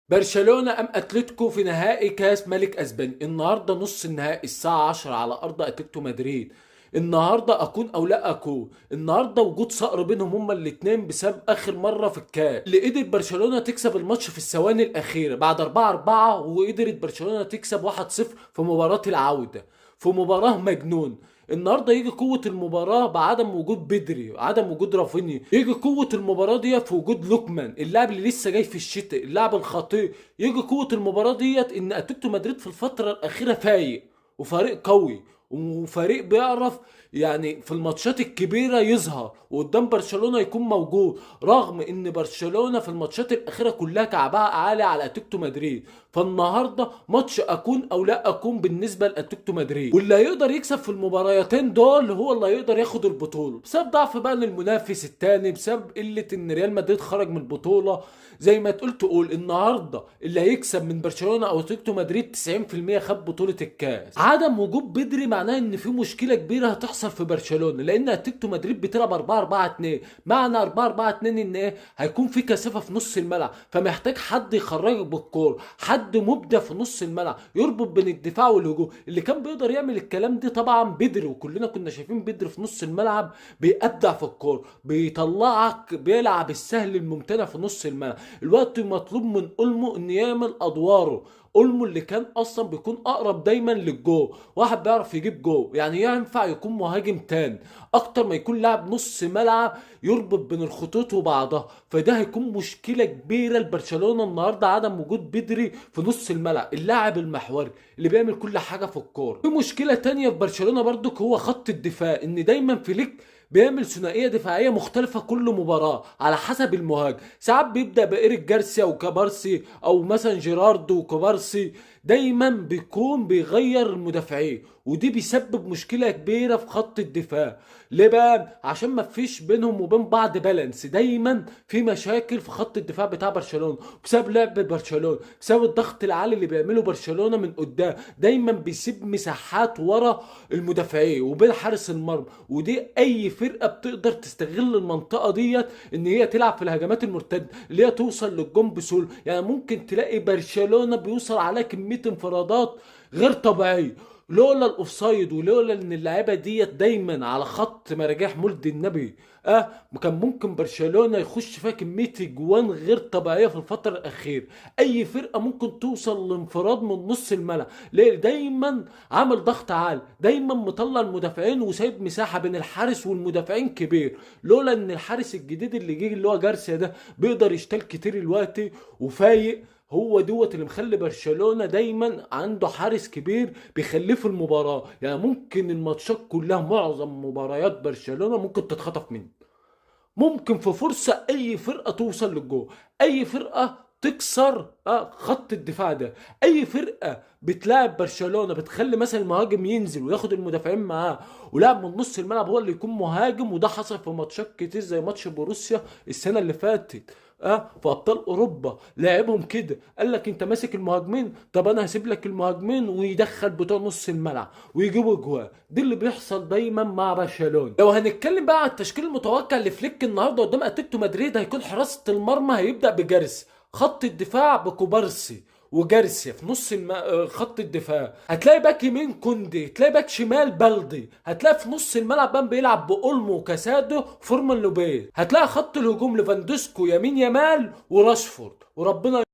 برشلونة أم أتلتيكو في نهائي كاس ملك أسبانيا. النهارده نص النهائي الساعة 10 على أرض أتلتيكو مدريد. النهارده أكون أو لا أكون، النهارده وجود صقر بينهم هما الاتنين بسبب آخر مرة في الكاس اللي قدرت برشلونة تكسب الماتش في الثواني الأخيرة بعد 4-4، وقدرت برشلونة تكسب 1-0 في مباراة العودة، في مباراة مجنون. النهارده يجي قوة المباراة بعدم وجود بدري، عدم وجود رافينيا، يجي قوة المباراة دي في وجود لوكمان اللاعب اللي لسه جاي في الشتاء، اللاعب الخطير. يجي قوة المباراة ديت ان اتلتيكو مدريد في الفترة الأخيرة فايق وفريق قوي، وفريق بيعرف يعني في الماتشات الكبيرة يظهر وقدام برشلونة يكون موجود، رغم ان برشلونة في الماتشات الأخيرة كلها كعبها عالي على اتلتيكو مدريد. فالنهارده ماتش اكون او لا اكون بالنسبه لاتلتيكو مدريد، واللي هيقدر يكسب في المباراتين دول هو اللي هيقدر ياخد البطوله، بسبب ضعف بقى المنافس التاني، بسبب قله ان ريال مدريد خرج من البطوله. زي ما تقول النهارده اللي هيكسب من برشلونه او اتلتيكو مدريد 90% خد بطوله الكاس. عدم وجود بدري معناه ان في مشكله كبيره هتحصل في برشلونه، لان اتلتيكو مدريد بتلعب 4-4-2. معنى 4-4-2 ان ايه؟ هيكون في كثافه في نص الملعب، فمحتاج حد يخرجك بالكوره، حد مبدع في نص الملعب يربط بين الدفاع والهجوم. اللي كان بيقدر يعمل الكلام ده طبعا بدري، وكلنا كنا شايفين بدري في نص الملعب بيبدع في الكوره، بيطلعك بيلعب السهل الممتنع في نص الملعب. الوقت مطلوب من اولمو ان يعمل ادواره. اولمو اللي كان اصلا بيكون اقرب دايما للجو، واحد بيعرف يجيب جو، يعني ينفع يكون مهاجم تاني اكتر ما يكون لاعب نص ملعب يربط بين الخطوط وبعضها. فده هيكون مشكله كبيره لبرشلونه النهارده، عدم وجود بدري في نص الملعب، اللاعب المحوري اللي بيعمل كل حاجه في الكوره. في مشكله تانية في برشلونه برضك هو خط الدفاع، ان دايما فليك بيعمل ثنائيه دفاعيه مختلفه كل مباراه على حسب المهاجم. ساعات بيبدا بايريك جارسيا وكبارسي، او مثلا جيراردو وكبارسي. دايما بيكون بيغير المدافعين، ودي بيسبب مشكله كبيره في خط الدفاع. ليه بقى؟ عشان ما فيش بينهم وبين بعض بالانس، دايما في مشاكل في خط الدفاع بتاع برشلونه بسبب لعب برشلونه، بسبب الضغط العالي اللي بيعمله برشلونه من قدام. دايما بيسيب مساحات ورا المدافعين وبين حارس المرمى، ودي اي فرقه بتقدر تستغل المنطقه ديت ان هي تلعب في الهجمات المرتده اللي هي توصل للجون بسهوله. يعني ممكن تلاقي برشلونه بيوصل على كميه انفرادات غير طبيعيه، لولا الاوفسايد ولولا ان اللعيبه ديت دايما على خط مراجيح مولد النبي. كان ممكن برشلونه يخش فيها كميه اجوان غير طبيعيه في الفتره الاخيره. اي فرقه ممكن توصل لانفراد من نص الملعب، ليه؟ دايما عامل ضغط عالي، دايما مطلع المدافعين وسايب مساحه بين الحارس والمدافعين كبير. لولا ان الحارس الجديد اللي جه اللي هو جارسيا ده بيقدر يشتال كتير الوقت وفايق، هو دوت اللي مخلي برشلونة دايما عنده حارس كبير بيخليه في المباراة. يعني ممكن الماتشات كلها، معظم مباريات برشلونة ممكن تتخطف منه، ممكن في فرصة اي فرقة توصل للجول، اي فرقة تكسر خط الدفاع ده. اي فرقة بتلاعب برشلونة بتخلي مثلا المهاجم ينزل وياخد المدافعين معاه، ولاعب من نص الملعب هو اللي يكون مهاجم. وده حصل في ماتشات كتير زي ماتش بوروسيا السنة اللي فاتت، في ابطال اوروبا لاعبهم كده، قال لك انت ماسك المهاجمين، طب انا هسيب لك المهاجمين ويدخل بتوع نص الملعب ويجيبوا جوان. دي اللي بيحصل دايما مع برشلونه. لو هنتكلم بقى على التشكيل المتوقع لفليك النهارده قدام اتلتيكو مدريد، هيكون حراسه المرمى هيبدا بجارس، خط الدفاع بكوبارسي وجارسيا في نص خط الدفاع، هتلاقي باك يمين كوندي، هتلاقي باك شمال بلدي، هتلاقي في نص الملعب بقى بيلعب باولمو وكاسادو فورمان لوبيز، هتلاقي خط الهجوم ليفاندوسكو يمين يامال وراشفورد وربنا